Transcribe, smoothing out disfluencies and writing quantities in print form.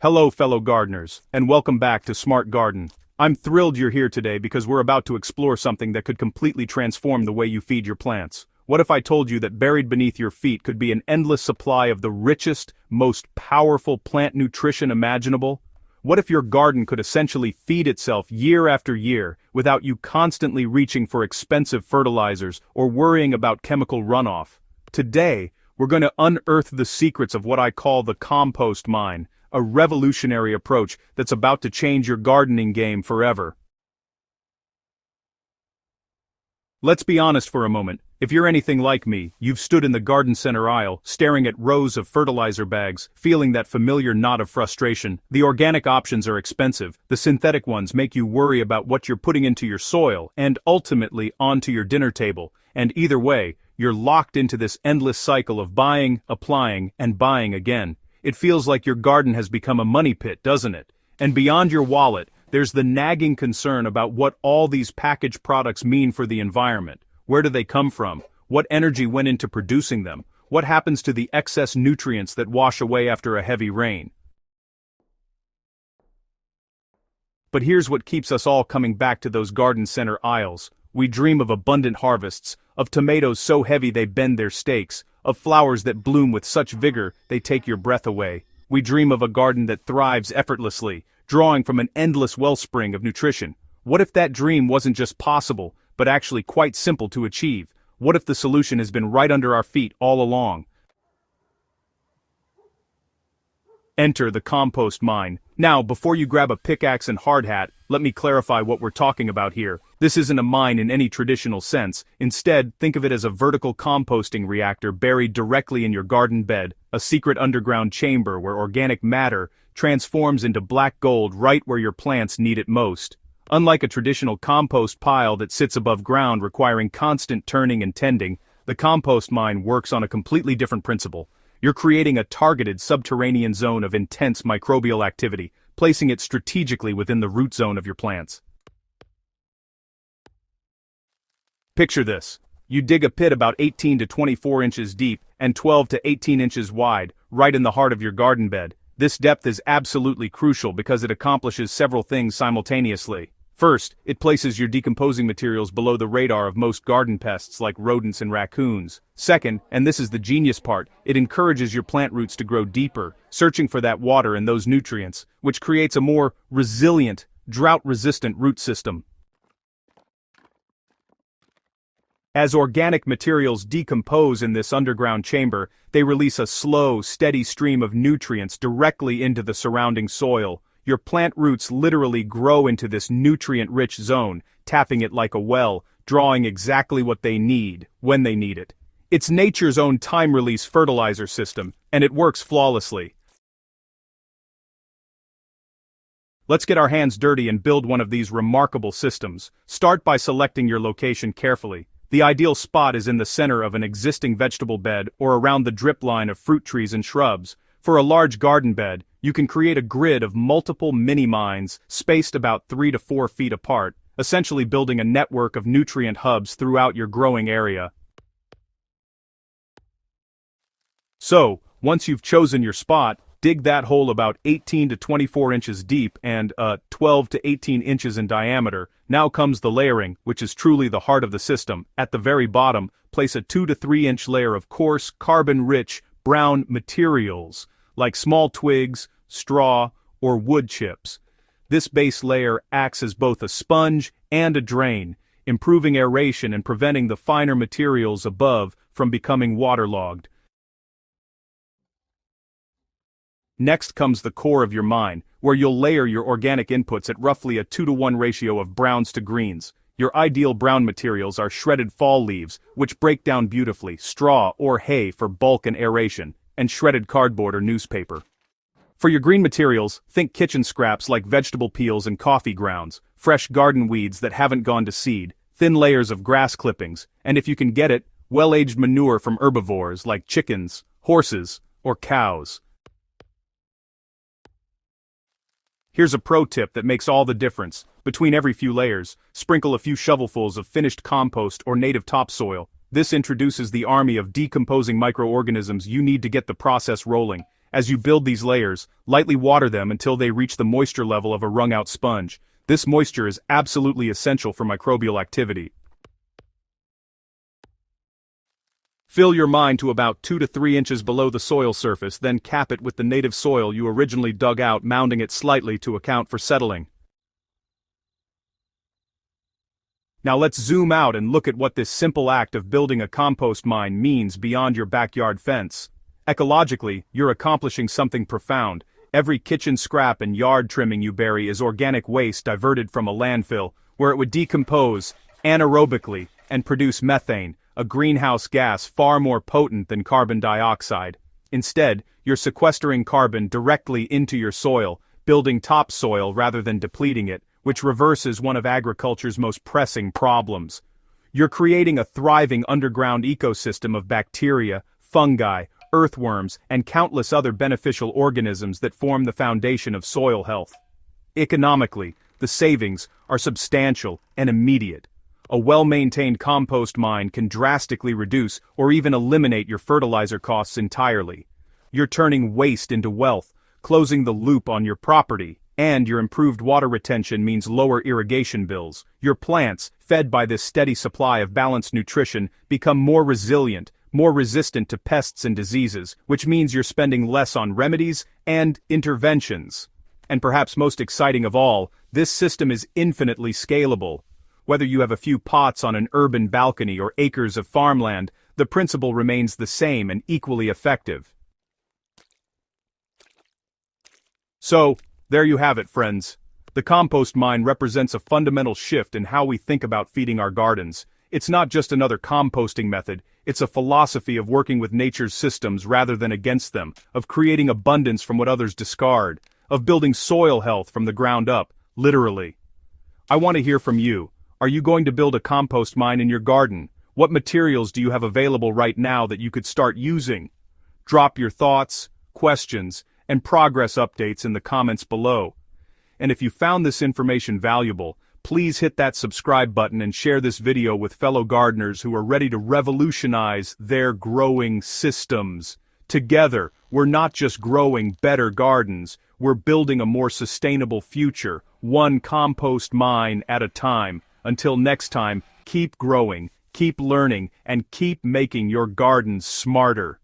Hello fellow gardeners, and welcome back to Smart Garden. I'm thrilled you're here today because we're about to explore something that could completely transform the way you feed your plants. What if I told you that buried beneath your feet could be an endless supply of the richest, most powerful plant nutrition imaginable? What if your garden could essentially feed itself year after year without you constantly reaching for expensive fertilizers or worrying about chemical runoff? Today, we're going to unearth the secrets of what I call the compost mine, a revolutionary approach that's about to change your gardening game forever. Let's be honest for a moment. If you're anything like me, you've stood in the garden center aisle, staring at rows of fertilizer bags, feeling that familiar knot of frustration. The organic options are expensive, the synthetic ones make you worry about what you're putting into your soil and ultimately onto your dinner table, and either way, you're locked into this endless cycle of buying, applying, and buying again. It feels like your garden has become a money pit, doesn't it? And beyond your wallet, there's the nagging concern about what all these packaged products mean for the environment. Where do they come from? What energy went into producing them? What happens to the excess nutrients that wash away after a heavy rain? But here's what keeps us all coming back to those garden center aisles. We dream of abundant harvests, of tomatoes so heavy they bend their stakes, of flowers that bloom with such vigor they take your breath away. We dream of a garden that thrives effortlessly, drawing from an endless wellspring of nutrition. What if that dream wasn't just possible, but actually quite simple to achieve? What if the solution has been right under our feet all along? Enter the compost mine. Now, before you grab a pickaxe and hard hat, let me clarify what we're talking about here. This isn't a mine in any traditional sense. Instead, think of it as a vertical composting reactor buried directly in your garden bed, a secret underground chamber where organic matter transforms into black gold right where your plants need it most. Unlike a traditional compost pile that sits above ground requiring constant turning and tending, the compost mine works on a completely different principle. You're creating a targeted subterranean zone of intense microbial activity, placing it strategically within the root zone of your plants. Picture this. You dig a pit about 18 to 24 inches deep and 12 to 18 inches wide, right in the heart of your garden bed. This depth is absolutely crucial because it accomplishes several things simultaneously. First, it places your decomposing materials below the radar of most garden pests like rodents and raccoons. Second, and this is the genius part, it encourages your plant roots to grow deeper, searching for that water and those nutrients, which creates a more resilient, drought-resistant root system. As organic materials decompose in this underground chamber, they release a slow, steady stream of nutrients directly into the surrounding soil. Your plant roots literally grow into this nutrient-rich zone, tapping it like a well, drawing exactly what they need, when they need it. It's nature's own time-release fertilizer system, and it works flawlessly. Let's get our hands dirty and build one of these remarkable systems. Start by selecting your location carefully. The ideal spot is in the center of an existing vegetable bed or around the drip line of fruit trees and shrubs. For a large garden bed, you can create a grid of multiple mini-mines spaced about 3 to 4 feet apart, essentially building a network of nutrient hubs throughout your growing area. So, once you've chosen your spot, dig that hole about 18 to 24 inches deep and 12 to 18 inches in diameter. Now comes the layering, which is truly the heart of the system. At the very bottom, place a 2 to 3 inch layer of coarse, carbon-rich, brown materials, like small twigs, straw, or wood chips. This base layer acts as both a sponge and a drain, improving aeration and preventing the finer materials above from becoming waterlogged. Next comes the core of your mine, where you'll layer your organic inputs at roughly a 2-to-1 ratio of browns to greens. Your ideal brown materials are shredded fall leaves, which break down beautifully, straw or hay for bulk and aeration, and shredded cardboard or newspaper. For your green materials, think kitchen scraps like vegetable peels and coffee grounds, fresh garden weeds that haven't gone to seed, thin layers of grass clippings, and if you can get it, well-aged manure from herbivores like chickens, horses, or cows. Here's a pro tip that makes all the difference. Between every few layers, sprinkle a few shovelfuls of finished compost or native topsoil. This introduces the army of decomposing microorganisms you need to get the process rolling. As you build these layers, lightly water them until they reach the moisture level of a wrung-out sponge. This moisture is absolutely essential for microbial activity. Fill your mine to about 2 to 3 inches below the soil surface, then cap it with the native soil you originally dug out, mounding it slightly to account for settling. Now let's zoom out and look at what this simple act of building a compost mine means beyond your backyard fence. Ecologically, you're accomplishing something profound. Every kitchen scrap and yard trimming you bury is organic waste diverted from a landfill, where it would decompose anaerobically and produce methane, a greenhouse gas far more potent than carbon dioxide. Instead, you're sequestering carbon directly into your soil, building topsoil rather than depleting it, which reverses one of agriculture's most pressing problems. You're creating a thriving underground ecosystem of bacteria, fungi, earthworms, and countless other beneficial organisms that form the foundation of soil health. Economically, the savings are substantial and immediate. A well-maintained compost mine can drastically reduce or even eliminate your fertilizer costs entirely. You're turning waste into wealth, closing the loop on your property, and your improved water retention means lower irrigation bills. Your plants, fed by this steady supply of balanced nutrition, become more resilient, more resistant to pests and diseases, which means you're spending less on remedies and interventions. And perhaps most exciting of all, this system is infinitely scalable. Whether you have a few pots on an urban balcony or acres of farmland, the principle remains the same and equally effective. So, there you have it, friends. The compost mine represents a fundamental shift in how we think about feeding our gardens. It's not just another composting method, it's a philosophy of working with nature's systems rather than against them, of creating abundance from what others discard, of building soil health from the ground up, literally. I want to hear from you. Are you going to build a compost mine in your garden? What materials do you have available right now that you could start using? Drop your thoughts, questions, and progress updates in the comments below. And if you found this information valuable, please hit that subscribe button and share this video with fellow gardeners who are ready to revolutionize their growing systems. Together, we're not just growing better gardens, we're building a more sustainable future, one compost mine at a time. Until next time, keep growing, keep learning, and keep making your gardens smarter.